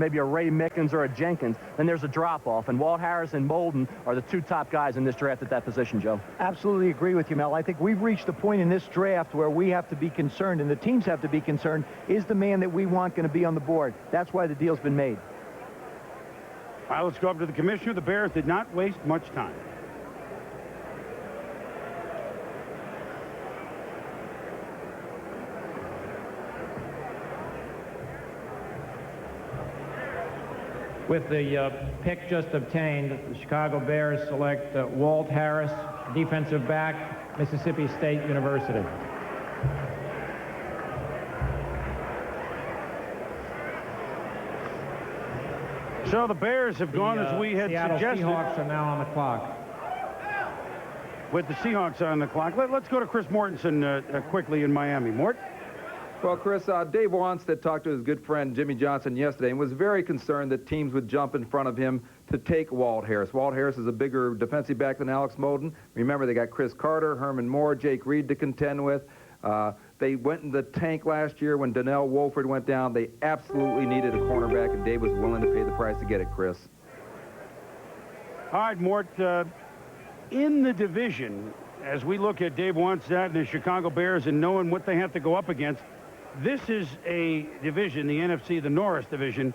maybe a Ray Mickens or a Jenkins, then there's a drop-off. And Walt Harris and Molden are the two top guys in this draft at that position, Joe. Absolutely agree with you, Mel. I think we've reached a point in this draft where we have to be concerned, and the teams have to be concerned, is the man that we want going to be on the board? That's why the deal's been made. All right, let's go up to the commissioner. The Bears did not waste much time. With the pick just obtained, the Chicago Bears select Walt Harris, defensive back, Mississippi State University. So the Bears have gone as we had Seattle suggested. Seahawks are now on the clock. With the Seahawks on the clock, let's go to Chris Mortensen quickly in Miami. Mort? Well, Chris, Dave Wanstead talked to his good friend Jimmy Johnson yesterday and was very concerned that teams would jump in front of him to take Walt Harris. Walt Harris is a bigger defensive back than Alex Molden. Remember, they got Chris Carter, Herman Moore, Jake Reed to contend with. They went in the tank last year when Donnell Wolford went down. They absolutely needed a cornerback, and Dave was willing to pay the price to get it, Chris. All right, Mort, in the division, as we look at Dave Wanstead and the Chicago Bears and knowing what they have to go up against, this is a division, the NFC, the Norris division,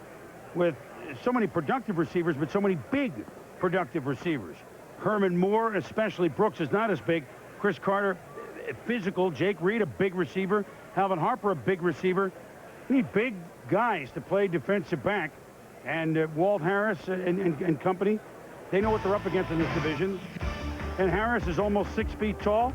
with so many productive receivers, but so many big productive receivers. Herman Moore, especially. Brooks is not as big. Chris Carter, physical. Jake Reed, a big receiver. Alvin Harper, a big receiver. You need big guys to play defensive back. And Walt Harris and company, they know what they're up against in this division. And Harris is almost 6 feet tall.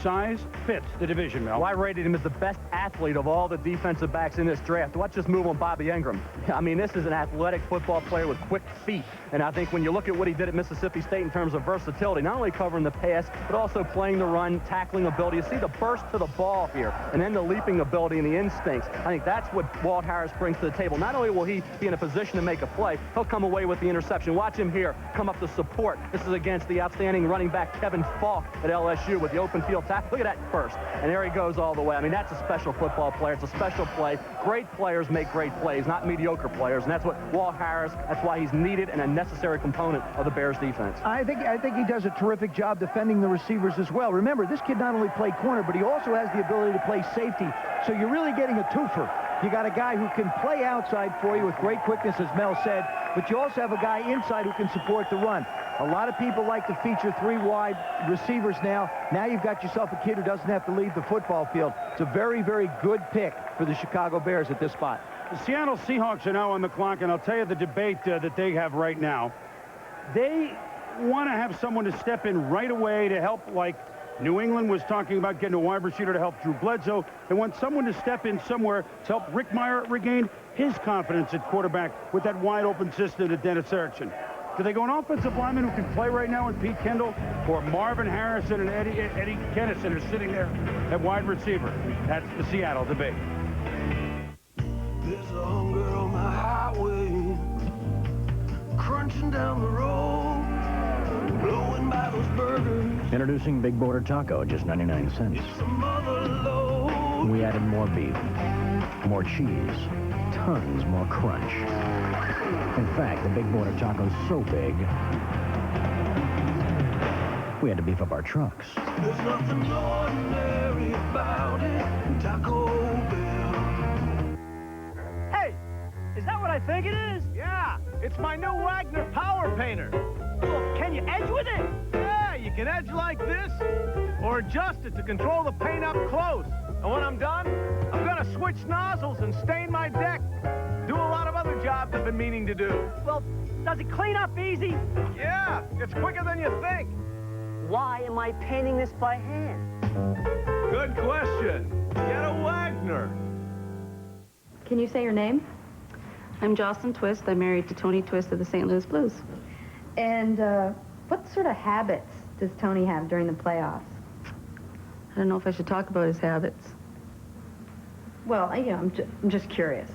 Size fits the division, Mel. Well, I rated him as the best athlete of all the defensive backs in this draft. Watch this move on Bobby Ingram. I mean, this is an athletic football player with quick feet. And I think when you look at what he did at Mississippi State in terms of versatility, not only covering the pass, but also playing the run, tackling ability. You see the burst to the ball here, and then the leaping ability and the instincts. I think that's what Walt Harris brings to the table. Not only will he be in a position to make a play, he'll come away with the interception. Watch him here come up to support. This is against the outstanding running back Kevin Falk at LSU with the open field tackle. Look at that burst. And there he goes all the way. I mean, that's a special football player. It's a special play. Great players make great plays, not mediocre players. And that's what Walt Harris, that's why he's needed and a necessary component of the Bears defense. I think he does a terrific job defending the receivers as well. Remember, this kid not only played corner, but he also has the ability to play safety. So you're really getting a twofer. You got a guy who can play outside for you with great quickness, as Mel said, but you also have a guy inside who can support the run. A lot of people like to feature 3 wide receivers now. Now you've got yourself a kid who doesn't have to leave the football field. It's a very, very good pick for the Chicago Bears at this spot. The Seattle Seahawks are now on the clock, and I'll tell you the debate that they have right now. They want to have someone to step in right away to help, like New England was talking about getting a wide receiver to help Drew Bledsoe. They want someone to step in somewhere to help Rick Meyer regain his confidence at quarterback with that wide-open system to Dennis Erickson. Do they go an offensive lineman who can play right now in Pete Kendall, or Marvin Harrison and Eddie Kennison are sitting there at wide receiver? That's the Seattle debate. There's a hunger on the highway, crunching down the road, blowing by those burgers. Introducing Big Border Taco, just 99 cents. It's a mother load. We added more beef, more cheese, tons more crunch. In fact, the Big Border Taco's so big, we had to beef up our trucks. There's nothing ordinary about it, Taco Bell. Hey, is that what I think it is? Yeah, it's my new Wagner Power Painter. Well, can you edge with it? Yeah, you can edge like this, or adjust it to control the paint up close. And when I'm done, I'm gonna switch nozzles and stain my deck. Do a lot of other jobs I've been meaning to do. Well, does it clean up easy? Yeah, it's quicker than you think. Why am I painting this by hand? Good question. Get a Wagner. Can you say your name? I'm Jocelyn Twist. I'm married to Tony Twist of the St. Louis Blues. And what sort of habits does Tony have during the playoffs? I don't know if I should talk about his habits. Well, you know, I'm just curious.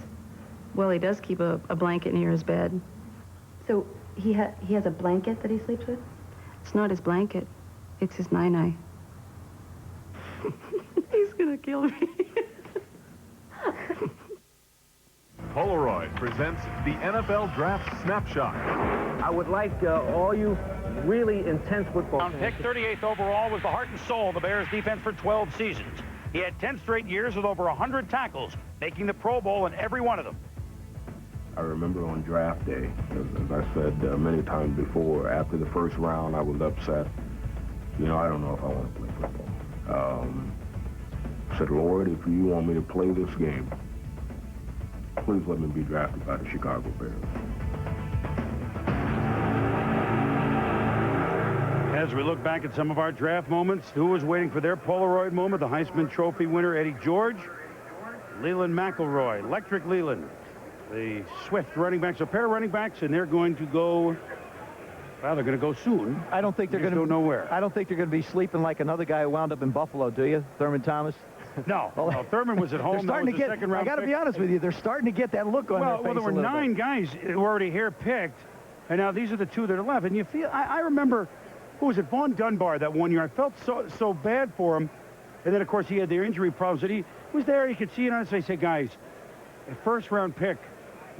Well, he does keep a blanket near his bed. So he has a blanket that he sleeps with? It's not his blanket. It's his nai-nai. He's gonna kill me. Polaroid presents the NFL Draft Snapshot. I would like all you really intense football On pick 38th overall was the heart and soul of the Bears defense for 12 seasons. He had 10 straight years with over 100 tackles, making the Pro Bowl in every one of them. I remember on draft day, as I said many times before, after the first round, I was upset. You know, I don't know if I want to play football. I said, Lord, if you want me to play this game, please let me be drafted by the Chicago Bears. As we look back at some of our draft moments, who was waiting for their Polaroid moment? The Heisman Trophy winner, Eddie George. Leland McElroy, Electric Leland. The Swift running backs, a pair of running backs, and they're going to go, well, they're going to go soon. I don't think they're going to go nowhere. I don't think they're going to be sleeping like another guy who wound up in Buffalo, do you? Thurman Thomas? No, Thurman was at home. They're starting to get, I got to be honest with you, they're starting to get that look on their face. Well, there were 9 guys who were already here picked, and now these are the 2 that are left. And you feel, I remember, who was it, Vaughn Dunbar that one year. I felt so bad for him. And then, of course, he had their injury problems. And he was there. You could see it on his face. Say, guys, a first-round pick,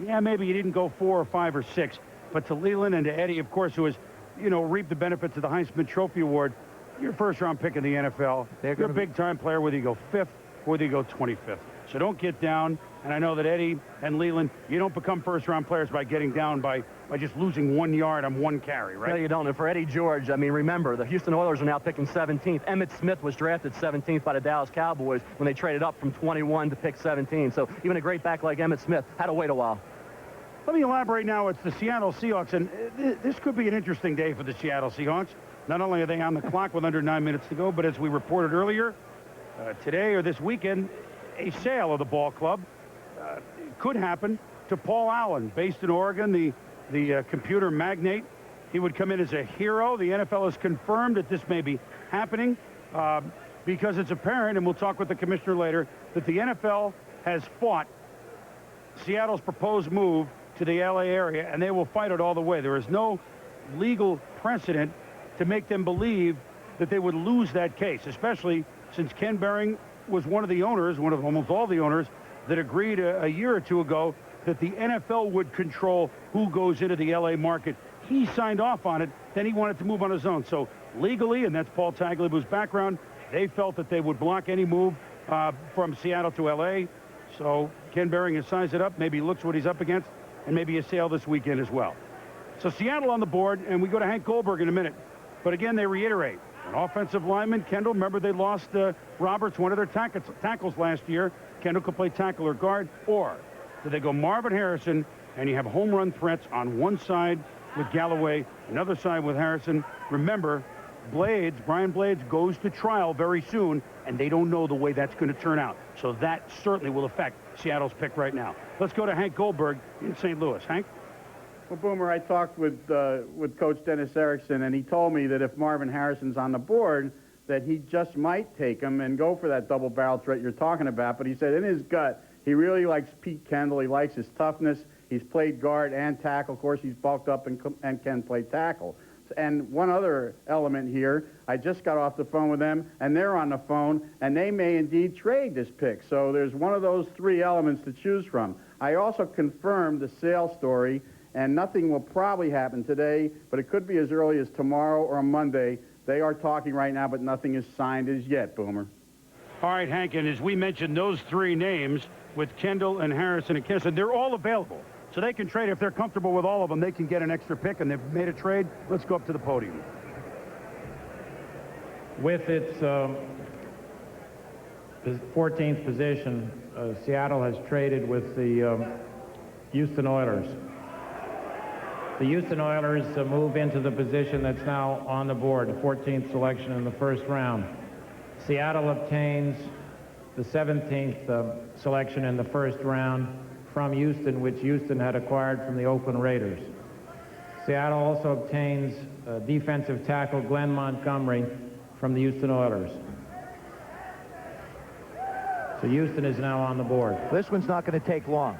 yeah, maybe you didn't go 4 or 5 or 6. But to Leland and to Eddie, of course, who has, you know, reaped the benefits of the Heisman Trophy Award, your first-round pick in the NFL. You're a big-time player, whether you go 5th or whether you go 25th. So don't get down. And I know that Eddie and Leland, you don't become first-round players by getting down by just losing 1 yard on 1 carry, right? No, you don't. And for Eddie George, I mean, remember, the Houston Oilers are now picking 17th. Emmett Smith was drafted 17th by the Dallas Cowboys when they traded up from 21 to pick 17. So even a great back like Emmett Smith had to wait a while. Let me elaborate now. It's the Seattle Seahawks, and this could be an interesting day for the Seattle Seahawks. Not only are they on the clock with under 9 minutes to go, but as we reported earlier, today or this weekend, a sale of the ball club could happen to Paul Allen, based in Oregon, the computer magnate. He would come in as a hero. The NFL has confirmed that this may be happening because it's apparent, and we'll talk with the commissioner later, that the NFL has fought Seattle's proposed move to the LA area, and they will fight it all the way. There is no legal precedent to make them believe that they would lose that case, especially since Ken Behring was one of the owners, one of almost all the owners, that agreed a year or 2 ago that the NFL would control who goes into the LA market. He signed off on it, then he wanted to move on his own. So legally, and that's Paul Tagliabue's background, they felt that they would block any move from Seattle to LA. So Ken Behring has sized it up, maybe looks what he's up against, and maybe a sale this weekend as well. So Seattle on the board, and we go to Hank Goldberg in a minute. But again, they reiterate, an offensive lineman, Kendall, remember they lost Roberts, one of their tackles last year. Kendall could play tackle or guard, or do they go Marvin Harrison, and you have home run threats on one side with Galloway, another side with Harrison. Remember, Brian Blades goes to trial very soon, and they don't know the way that's going to turn out. So that certainly will affect Seattle's pick right now. Let's go to Hank Goldberg in St. Louis. Hank? Well, Boomer, I talked with Coach Dennis Erickson, and he told me that if Marvin Harrison's on the board, that he just might take him and go for that double-barrel threat you're talking about. But he said in his gut, he really likes Pete Kendall. He likes his toughness. He's played guard and tackle. Of course, he's bulked up and can play tackle. And one other element here, I just got off the phone with them, and they're on the phone, and they may indeed trade this pick. So there's one of those 3 elements to choose from. I also confirmed the sale story, and nothing will probably happen today, but it could be as early as tomorrow or Monday. They are talking right now, but nothing is signed as yet, Boomer. All right, Hank, and as we mentioned, those 3 names with Kendall and Harrison and Kinston, they're all available. So they can trade. If they're comfortable with all of them, they can get an extra pick, and they've made a trade. Let's go up to the podium. With its 14th position, Seattle has traded with the Houston Oilers. The Houston Oilers move into the position that's now on the board, the 14th selection in the first round. Seattle obtains the 17th selection in the first round from Houston, which Houston had acquired from the Oakland Raiders. Seattle also obtains defensive tackle Glenn Montgomery from the Houston Oilers. So Houston is now on the board. This one's not going to take long.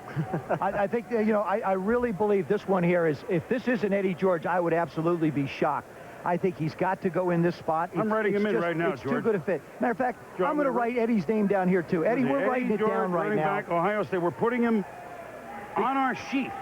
I think, you know, I really believe this one here is, if this isn't Eddie George, I would absolutely be shocked. I think he's got to go in this spot. I'm writing him in right now, George. It's too good a fit. Matter of fact, I'm going to write Eddie's name down here, too. Eddie, we're writing it down right now. Back, Ohio State. We're putting him on our sheet.